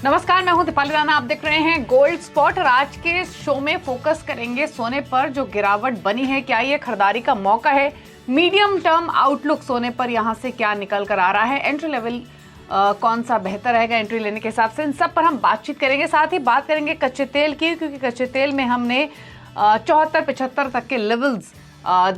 नमस्कार, मैं हूं दीपाली राणा। आप देख रहे हैं गोल्ड स्पॉट और आज के शो में फोकस करेंगे सोने पर जो गिरावट बनी है। क्या ये खरीदारी का मौका है? मीडियम टर्म आउटलुक सोने पर यहां से क्या निकल कर आ रहा है? एंट्री लेवल कौन सा बेहतर रहेगा एंट्री लेने के हिसाब से? इन सब पर हम बातचीत करेंगे। साथ ही बात करेंगे कच्चे तेल की, क्योंकि कच्चे तेल में हमने 74-75 तक के लेवल्स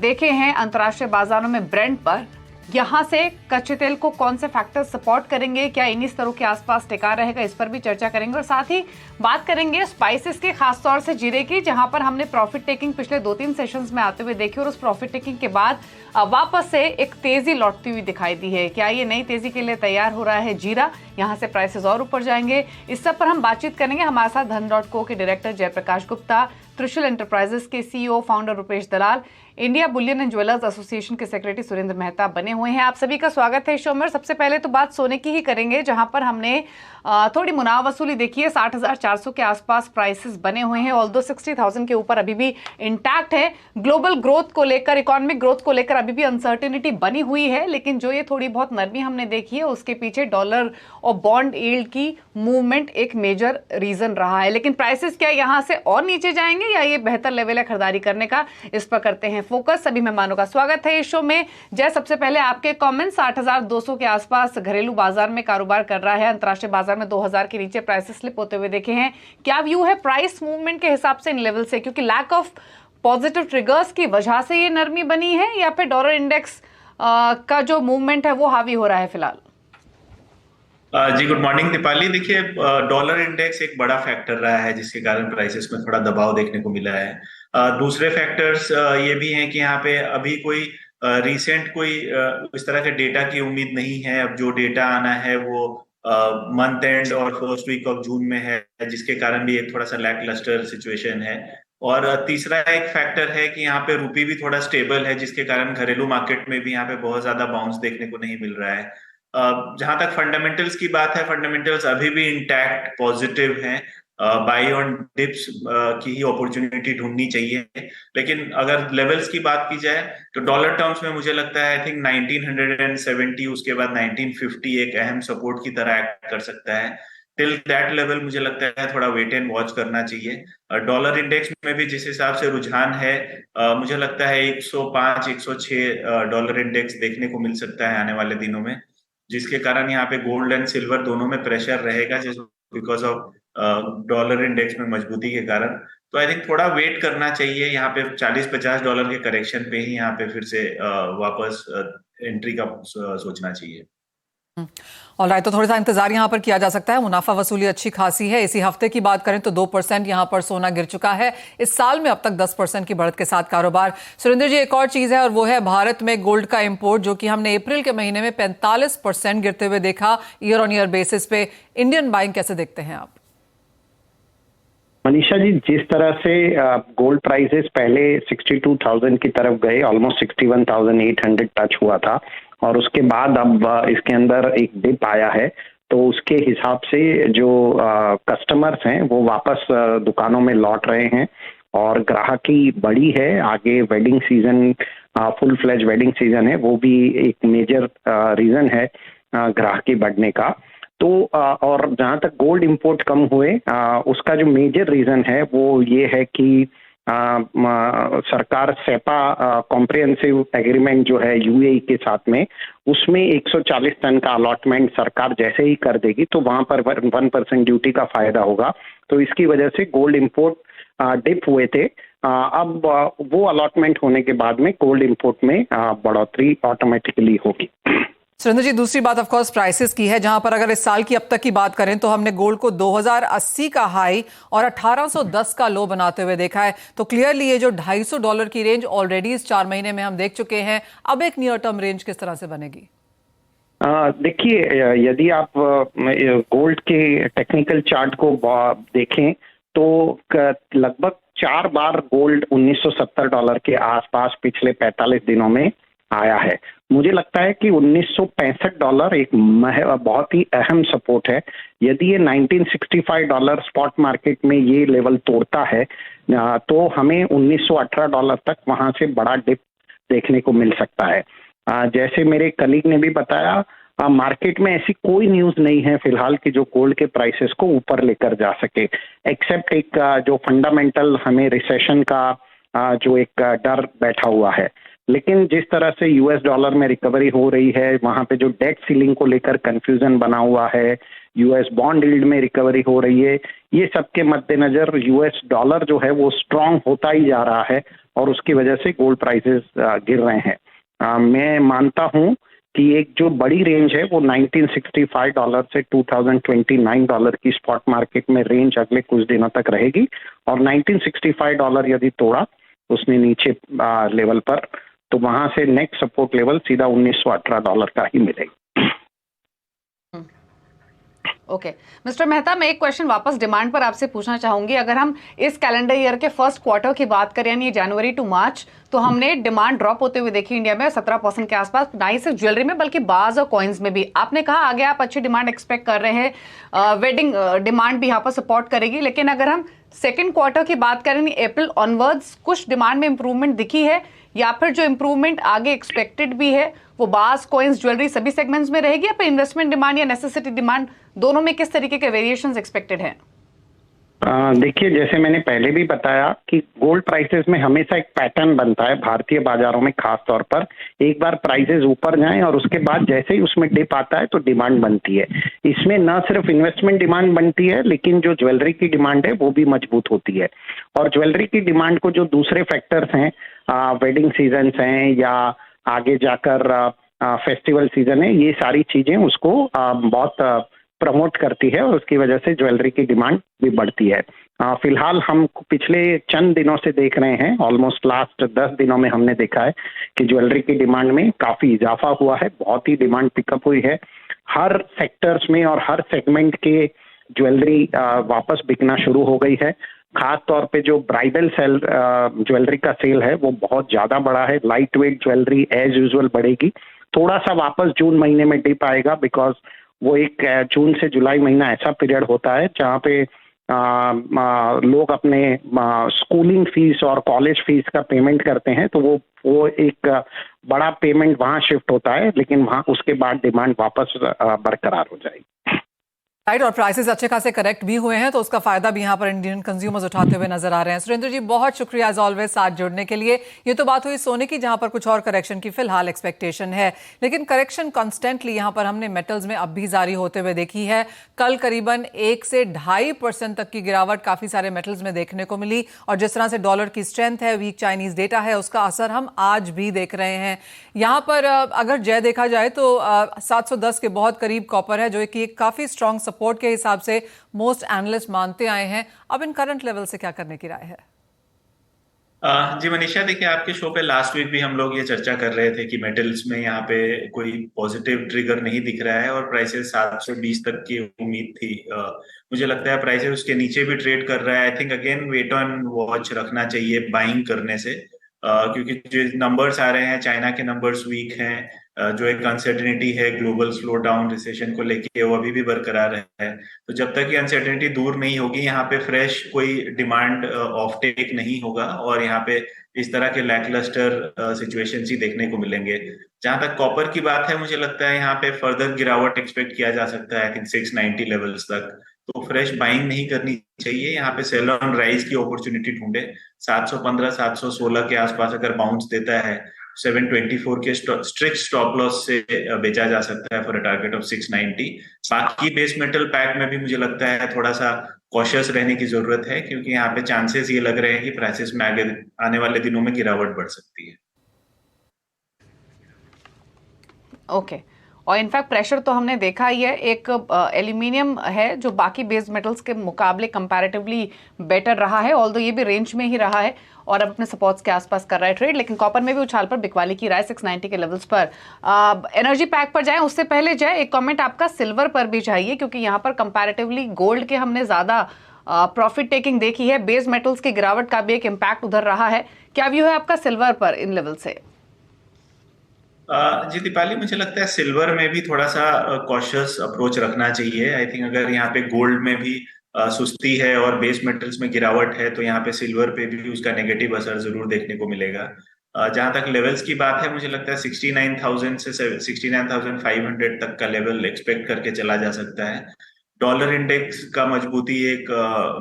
देखे हैं अंतर्राष्ट्रीय बाजारों में ब्रेंट पर। यहां से कच्चे तेल को कौन से फैक्टर सपोर्ट करेंगे, क्या इन्हीं स्तरों के आसपास टिका रहेगा, इस पर भी चर्चा करेंगे। और साथ ही बात करेंगे स्पाइसेस के, खासतौर से जीरे की, जहां पर हमने प्रॉफिट टेकिंग पिछले 2-3 सेशंस में आते हुए देखी और उस प्रॉफिट टेकिंग के बाद वापस से एक तेजी लौटती हुई दिखाई दी है। क्या ये नई तेजी के लिए तैयार हो रहा है जीरा? यहां से प्राइसेस और ऊपर जाएंगे। इस सब पर हम बातचीत करेंगे। हमारे साथ धन.co के डायरेक्टर जयप्रकाश गुप्ता, त्रिशूल एंटरप्राइजेस के CEO founder Rupesh Dalal, India Boolean and jewellers association के सेक्रेटरी सुरेंद्र मेहता बने हुए हैं। आप सभी का स्वागत है इस शो में। सबसे पहले तो बात सोने की ही करेंगे, जहां पर हमने थोड़ी मुनाफा वसूली देखी है। 60,400 के आसपास प्राइसेस बने हुए हैं। ऑल्दो 60,000 के ऊपर अभी भी इंटैक्ट है। ग्लोबल ग्रोथ को लेकर, इकोनॉमिक ग्रोथ को लेकर अभी भी अनसर्टेनिटी बनी हुई है, लेकिन जो ये थोड़ी बहुत नरमी हमने देखी है उसके पीछे डॉलर और बॉन्ड यील्ड की मूवमेंट एक मेजर रीजन रहा है। लेकिन प्राइसेस क्या यहां से और नीचे जाएंगे या ये बेहतर लेवल है खरीदारी करने का? इस पर करते हैं फोकस। सभी मेहमानों का स्वागत है इस शो में। जय, सबसे पहले आपके कमेंट। 60,200 के आसपास घरेलू बाजार में कारोबार कर रहा है। अंतर्राष्ट्रीय बाजार में 2,000 के नीचे प्राइसेस स्लिप होते हुए देखे हैं। क्या व्यू है प्राइस मूवमेंट के हिसाब से इन लेवल से? क्योंकि लैक ऑफ पॉजिटिव ट्रिगर्स की वजह से ये नरमी बनी है, या फिर डॉलर इंडेक्स का जो मूवमेंट है वो हावी हो रहा है फिलहाल? जी, गुड मॉर्निंग दीपाली। देखिए, डॉलर इंडेक्स एक बड़ा फैक्टर रहा है जिसके कारण प्राइसेस में थोड़ा दबाव देखने को मिला है। दूसरे फैक्टर्स ये भी हैं कि यहाँ पे अभी कोई रिसेंट कोई इस तरह के डेटा की उम्मीद नहीं है। अब जो डेटा आना है वो मंथ एंड और फर्स्ट वीक ऑफ जून में है, जिसके कारण भी एक थोड़ा सा लैक लस्टर सिचुएशन है। और तीसरा एक फैक्टर है कि यहाँ पे रुपी भी थोड़ा स्टेबल है, जिसके कारण घरेलू मार्केट में भी यहाँ पे बहुत ज्यादा बाउंस देखने को नहीं मिल रहा है। जहां तक फंडामेंटल्स की बात है, फंडामेंटल्स अभी भी इंटैक्ट पॉजिटिव हैं। बाई ऑन डिप्स की ही अपॉर्चुनिटी ढूंढनी चाहिए। लेकिन अगर लेवल्स की बात की जाए तो डॉलर टर्म्स में मुझे लगता है आई थिंक 1970, उसके बाद 1950 एक अहम सपोर्ट की तरह एक्ट कर सकता है। टिल दैट लेवल मुझे लगता है थोड़ा वेट एंड वॉच करना चाहिए। डॉलर इंडेक्स में भी जिस हिसाब से रुझान है, मुझे लगता है 105 106 डॉलर इंडेक्स देखने को मिल सकता है आने वाले दिनों में, जिसके कारण यहाँ पे गोल्ड एंड सिल्वर दोनों में प्रेशर रहेगा बिकॉज ऑफ डॉलर इंडेक्स में मजबूती के कारण। तो आई थिंक थोड़ा वेट करना चाहिए। यहाँ पे 40-50 डॉलर के करेक्शन पे ही यहाँ पे फिर से वापस एंट्री का सोचना चाहिए। ऑलराइट, तो थोड़ा सा इंतजार यहाँ पर किया जा सकता है। मुनाफा वसूली अच्छी खासी है। इसी हफ्ते की बात करें तो 2% यहाँ पर सोना गिर चुका है। इस साल में अब तक 10% की बढ़त के साथ कारोबार। सुरेंद्र जी, एक और चीज है और वो है भारत में गोल्ड का इंपोर्ट, जो कि हमने अप्रैल के महीने में 45% गिरते हुए देखा ईयर ऑन ईयर बेसिस पे। इंडियन बाइंग कैसे देखते हैं आप? मनीषा जी, जिस तरह से गोल्ड प्राइसेस पहले 62,000 की तरफ गए, ऑलमोस्ट 61,800 टच हुआ था, और उसके बाद अब इसके अंदर एक डिप आया है, तो उसके हिसाब से जो कस्टमर्स हैं वो वापस दुकानों में लौट रहे हैं और ग्राहकी बढ़ी है। आगे wedding season, full fledge wedding season है, वो भी एक मेजर रीजन है ग्राहकी बढ़ने का। तो और जहाँ तक गोल्ड इंपोर्ट कम हुए, उसका जो मेजर रीजन है वो ये है कि सरकार सेपा कॉम्प्रिहेंसिव एग्रीमेंट जो है यूएई के साथ में, उसमें 140 टन का अलॉटमेंट सरकार जैसे ही कर देगी तो वहां पर 1% ड्यूटी का फायदा होगा। तो इसकी वजह से गोल्ड इंपोर्ट डिप हुए थे। अब वो अलॉटमेंट होने के बाद में गोल्ड इंपोर्ट में बढ़ोतरी ऑटोमेटिकली होगी। सुरेंद्र जी, दूसरी बात ऑफ कोर्स प्राइसेस की है, जहां पर अगर इस साल की अब तक की बात करें तो हमने गोल्ड को 2080 का हाई और 1810 का लो बनाते हुए देखा है। तो क्लियरली ये जो $250 की रेंज ऑलरेडी इस 4 महीने में हम देख चुके हैं, अब एक नियर टर्म रेंज किस तरह से बनेगी? देखिए, यदि आप गोल्ड के टेक्निकल चार्ट को देखें तो लगभग 4 बार गोल्ड $1970 के आसपास पिछले 45 दिनों में आया है। मुझे लगता है कि $1965 एक बहुत ही अहम सपोर्ट है। यदि ये $1965 स्पॉट मार्केट में ये लेवल तोड़ता है तो हमें $1918 तक वहां से बड़ा डिप देखने को मिल सकता है। जैसे मेरे कलीग ने भी बताया, मार्केट में ऐसी कोई न्यूज नहीं है फिलहाल कि जो गोल्ड के प्राइसेस को ऊपर लेकर जा सके, एक्सेप्ट एक जो फंडामेंटल हमें रिसेशन का जो एक डर बैठा हुआ है। लेकिन जिस तरह से यूएस डॉलर में रिकवरी हो रही है, वहां पे जो डेट सीलिंग को लेकर कंफ्यूजन बना हुआ है, यूएस बॉन्ड यील्ड में रिकवरी हो रही है, ये सब के मद्देनजर यूएस डॉलर जो है वो स्ट्रांग होता ही जा रहा है और उसकी वजह से गोल्ड प्राइसेस गिर रहे हैं। मैं मानता हूं कि एक जो बड़ी रेंज है वो $1965 से $2029 की स्पॉट मार्केट में रेंज अगले कुछ दिनों तक रहेगी और $1965 यदि तोड़ा उसने नीचे लेवल पर, तो वहां से नेक्स्ट सपोर्ट लेवल सीधा $1918 का ही मिलेगा। ओके मिस्टर मेहता, मैं एक क्वेश्चन वापस डिमांड पर आपसे पूछना चाहूंगी। अगर हम इस कैलेंडर ईयर के फर्स्ट क्वार्टर की बात करें यानी जनवरी टू मार्च, तो हमने डिमांड ड्रॉप होते हुए देखी इंडिया में 17% के आसपास, ना ही सिर्फ ज्वेलरी में बल्कि बार्स और कॉइन्स में भी। आपने कहा आगे आप अच्छी डिमांड एक्सपेक्ट कर रहे हैं, वेडिंग डिमांड भी यहाँ पर सपोर्ट करेगी, लेकिन अगर हम सेकेंड क्वार्टर की बात करें अप्रैल ऑनवर्ड्स कुछ डिमांड में इंप्रूवमेंट दिखी है या फिर जो इंप्रूवमेंट आगे एक्सपेक्टेड भी है वो बार्स कॉइन्स ज्वेलरी सभी सेगमेंट्स में रहेगी या फिर इन्वेस्टमेंट डिमांड या नेसेसिटी डिमांड दोनों में किस तरीके के वेरिएशंस एक्सपेक्टेड हैं? देखिए, जैसे मैंने पहले भी बताया कि गोल्ड प्राइसेस में हमेशा एक पैटर्न बनता है भारतीय बाजारों में, खास तौर पर एक बार प्राइसेस ऊपर जाएं और उसके बाद जैसे ही उसमें डिप आता है तो डिमांड बनती है। इसमें न सिर्फ इन्वेस्टमेंट डिमांड बनती है लेकिन जो ज्वेलरी की डिमांड है वो भी मजबूत होती है। और ज्वेलरी की डिमांड को जो दूसरे फैक्टर्स हैं, वेडिंग सीजन हैं या आगे जाकर फेस्टिवल सीजन है, ये सारी चीजें उसको बहुत प्रमोट करती है और उसकी वजह से ज्वेलरी की डिमांड भी बढ़ती है। फिलहाल हम पिछले चंद दिनों से देख रहे हैं, ऑलमोस्ट लास्ट 10 दिनों में हमने देखा है कि ज्वेलरी की डिमांड में काफी इजाफा हुआ है, बहुत ही डिमांड पिकअप हुई है। हर सेक्टर्स में और हर सेगमेंट के ज्वेलरी वापस बिकना शुरू हो गई है। खास तौर पे जो ब्राइडल सेल ज्वेलरी का सेल है वो बहुत ज्यादा बढ़ा है। Light weight jewellery as usual बढ़ेगी, थोड़ा सा वापस जून महीने में डिप आएगा बिकॉज वो एक जून से जुलाई महीना ऐसा पीरियड होता है जहाँ पे लोग अपने स्कूलिंग फीस और कॉलेज फीस का पेमेंट करते हैं, तो वो एक बड़ा पेमेंट वहाँ शिफ्ट होता है, लेकिन वहाँ उसके बाद डिमांड वापस बरकरार हो जाएगी। राइट, और प्राइसेस अच्छे खासे करेक्ट भी हुए हैं तो उसका फायदा भी यहाँ पर इंडियन कंज्यूमर्स उठाते हुए नजर आ रहे हैं। सुरेंद्र जी, बहुत शुक्रिया एज ऑलवेज साथ जुड़ने के लिए। ये तो बात हुई सोने की, जहां पर कुछ और करेक्शन की फिलहाल एक्सपेक्टेशन है, लेकिन करेक्शन कॉन्स्टेंटली यहाँ पर हमने मेटल्स में अब भी जारी होते हुए देखी है। कल करीबन 1 से 2.5% तक की गिरावट काफी सारे मेटल्स में देखने को मिली और जिस तरह से डॉलर की स्ट्रेंथ है, वीक चाइनीज डेटा है, उसका असर हम आज भी देख रहे हैं। यहाँ पर अगर जय देखा जाए तो 710 के बहुत करीब कॉपर है, जो कि एक काफी स्ट्रॉन्ग सपोर्ट के हिसाब से मोस्ट एनालिस्ट मानते आए हैं। अब इन करंट लेवल से क्या करने की राय है? जी मनीषा, देखिए आपके शो पे लास्ट वीक भी हम लोग ये चर्चा कर रहे थे कि मेटल्स में यहाँ पे कोई पॉजिटिव ट्रिगर नहीं दिख रहा है और प्राइसेस 720 तक की उम्मीद थी। मुझे लगता है प्राइसेस उसके नीचे भी ट्रेड कर रहा है। I think again wait on watch रखना चाहिए बाइंग करने से, क्योंकि जो नंबर्स आ रहे हैं, चाइना के नंबर्स वीक हैं, जो एक अनसर्टेनिटी है ग्लोबल स्लो डाउन रिसेशन को लेके वो अभी भी बरकरार है। तो जब तक ये अनसर्टेनिटी दूर नहीं होगी, यहाँ पे फ्रेश कोई डिमांड ऑफ टेक नहीं होगा और यहाँ पे इस तरह के लैकलस्टर सिचुएशन ही देखने को मिलेंगे। जहां तक कॉपर की बात है, मुझे लगता है यहाँ पे फर्दर गिरावट एक्सपेक्ट किया जा सकता है, आई थिंक 690 लेवल्स तक। तो फ्रेश बाइंग नहीं करनी चाहिए, यहाँ पे सेल ऑन राइज की अपॉर्चुनिटी ढूंढे। 715 716 के आसपास अगर बाउंस देता है, 724 के स्ट्रिक्ट स्टॉप लॉस से बेचा जा सकता है फॉर अ टारगेट ऑफ 690। बाकी बेस मेटल पैक में भी मुझे लगता है थोड़ा सा कॉशियस रहने की जरूरत है, क्योंकि यहाँ पे चांसेस ये लग रहे हैं कि प्राइसेस में आगे आने वाले दिनों में गिरावट बढ़ सकती है। ओके, और इनफैक्ट प्रेशर तो हमने देखा ही है। एक एल्यूमिनियम है जो बाकी बेस मेटल्स के मुकाबले कंपैरेटिवली बेटर रहा है, ऑल्दो ये भी रेंज में ही रहा है और अब अपने सपोर्ट्स के आसपास कर रहा है ट्रेड। लेकिन कॉपर में भी उछाल पर बिकवाली की राय 690 के लेवल्स पर। एनर्जी पैक पर जाएं उससे पहले जाए एक कमेंट आपका सिल्वर पर भी चाहिए, क्योंकि यहाँ पर कंपैरेटिवली गोल्ड के हमने ज्यादा प्रॉफिट टेकिंग देखी है, बेस मेटल्स की गिरावट का भी एक इम्पैक्ट उधर रहा है। क्या व्यू है आपका सिल्वर पर इन लेवल से? जी दीपाली, मुझे लगता है सिल्वर में भी थोड़ा सा कॉशियस अप्रोच रखना चाहिए। आई थिंक अगर यहाँ पे गोल्ड में भी सुस्ती है और बेस मेटल्स में गिरावट है, तो यहाँ पे सिल्वर पे भी उसका नेगेटिव असर जरूर देखने को मिलेगा। जहां तक लेवल्स की बात है, मुझे लगता है 69,000 से 69,500 तक का लेवल एक्सपेक्ट करके चला जा सकता है। डॉलर इंडेक्स का मजबूती एक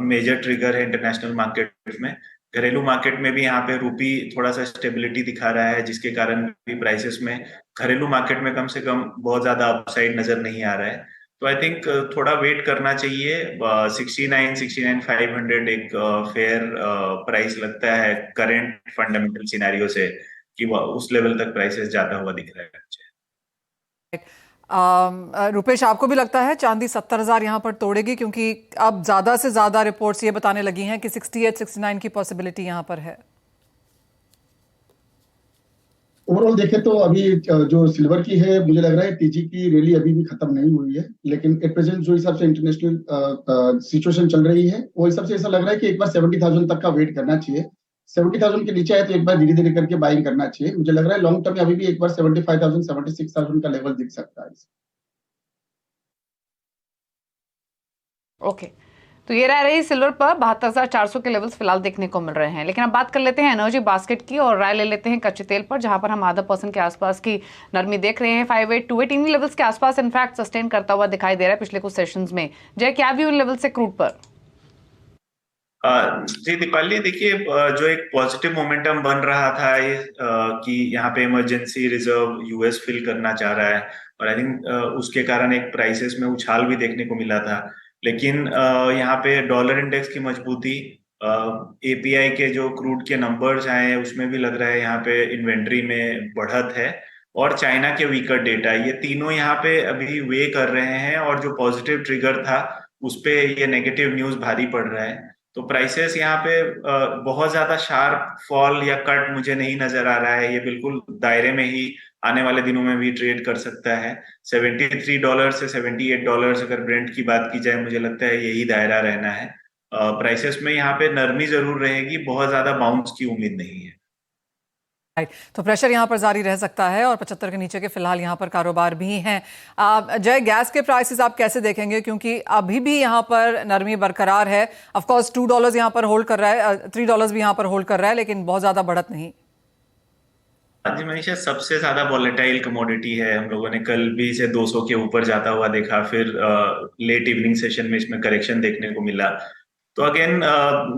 मेजर ट्रिगर है इंटरनेशनल मार्केट में। घरेलू मार्केट में भी यहाँ पे रूपी थोड़ा सा स्टेबिलिटी दिखा रहा है, जिसके कारण भी प्राइसेस में घरेलू मार्केट में कम से कम बहुत ज्यादा अपसाइड नजर नहीं आ रहा है। तो आई थिंक थोड़ा वेट करना चाहिए। 69,500 एक फेयर प्राइस लगता है करंट फंडामेंटल सिनेरियो से, कि उस लेवल तक प्राइसेस जाता हुआ दिख रहा है मुझे। रुपेश, आपको भी लगता है चांदी 70,000 यहां पर तोड़ेगी? क्योंकि अब ज्यादा से ज्यादा रिपोर्ट्स ये बताने लगी हैं कि 68-69 की पॉसिबिलिटी यहां पर है। ओवरऑल देखें तो अभी जो सिल्वर की है, मुझे लग रहा है तेजी की रैली अभी भी खत्म नहीं हुई है, लेकिन एट प्रेजेंट जो हिसाब से इंटरनेशनल सिचुएशन चल रही है, वो हिसाब से ऐसा लग रहा है कि एक बार 70,000 तक का वेट करना चाहिए। 70,000 के नीचे आए तो एक बार धीरे धीरे करके बाइंग करना चाहिए। मुझे लग रहा है लॉन्ग टर्म में अभी भी एक बार 75,000 76,000 का लेवल दिख सकता है। ओके, तो ये रह रही सिल्वर पर 72,400 के लेवल्स फिलहाल देखने को मिल रहे हैं। लेकिन अब बात कर लेते हैं एनर्जी बास्केट की और राय ले लेते हैं कच्चे तेल पर, जहां पर हम ½ % के आसपास की नरमी देख रहे हैं। 5828 इन लेवल्स के आसपास इनफैक्ट सस्टेन करता हुआ दिखाई दे रहा है पिछले कुछ सेशंस में। जय, क्या व्यू इन लेवल से क्रूड पर? जी दीपाली, देखिए जो एक पॉजिटिव मोमेंटम बन रहा था ये कि यहाँ पे इमरजेंसी रिजर्व यूएस फिल करना चाह रहा है, और आई थिंक उसके कारण एक प्राइसेस में उछाल भी देखने को मिला था। लेकिन यहाँ पे डॉलर इंडेक्स की मजबूती, एपीआई के जो क्रूड के नंबर्स आए हैं उसमें भी लग रहा है यहाँ पे इन्वेंट्री में बढ़त है, और चाइना के वीकर डेटा, ये तीनों यहाँ पे अभी वे कर रहे हैं, और जो पॉजिटिव ट्रिगर था उस पे ये नेगेटिव न्यूज भारी पड़ रहा है। तो प्राइसेस यहाँ पे बहुत ज्यादा शार्प फॉल या कट मुझे नहीं नजर आ रहा है। ये बिल्कुल दायरे में ही आने वाले दिनों में भी ट्रेड कर सकता है। $73 से $78 अगर ब्रेंट की बात की जाए, मुझे लगता है यही दायरा रहना है। प्राइसेस में यहाँ पे नरमी जरूर रहेगी, बहुत ज्यादा बाउंस की उम्मीद नहीं है। तो प्रेशर यहां पर जारी रह सकता है और 75 के नीचे के फिलहाल यहां पर कारोबार भी हैं। जय, गैस के प्राइसेस आप कैसे देखेंगे? क्योंकि अभी भी यहां पर नरमी बरकरार है। ऑफ कोर्स $2 यहां पर होल्ड कर रहा है, $3 भी यहां पर होल्ड कर रहा है, लेकिन बहुत ज्यादा बढ़त नहीं। जी मनीषा, सबसे ज्यादा वॉलेटाइल कमोडिटी है। हम लोगों ने कल भी इसे 200 के ऊपर जाता हुआ देखा, फिर लेट इवनिंग सेशन में इसमें करेक्शन देखने को मिला। तो अगेन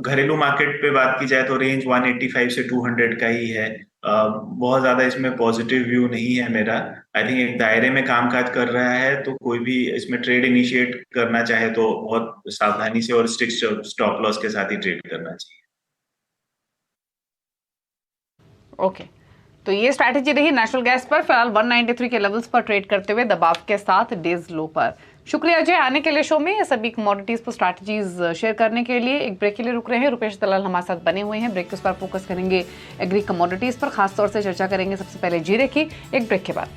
घरेलू मार्केट पे बात की जाए तो रेंज 185 से 200 का ही है। बहुत ज्यादा इसमें पॉजिटिव व्यू नहीं है मेरा। आई थिंक एक दायरे में कामकाज कर रहा है, तो कोई भी इसमें ट्रेड इनिशिएट करना चाहे तो बहुत सावधानी से और स्ट्रिक्ट स्टॉप लॉस के साथ ही ट्रेड करना चाहिए। ओके, तो ये स्ट्रैटेजी रही नेचुरल गैस पर, फिलहाल 193 के लेवल्स पर ट्रेड करते हुए दबाव के साथ डेज लो पर। शुक्रिया अजय आने के लिए शो में, ये सभी कमोडिटीज पर स्ट्रैटेजीज शेयर करने के लिए। एक ब्रेक के लिए रुक रहे हैं, रुपेश दलाल हमारे साथ बने हुए हैं। ब्रेक के उस पर फोकस करेंगे एग्री कमोडिटीज पर, खासतौर से चर्चा करेंगे सबसे पहले जीरे की, एक ब्रेक के बाद।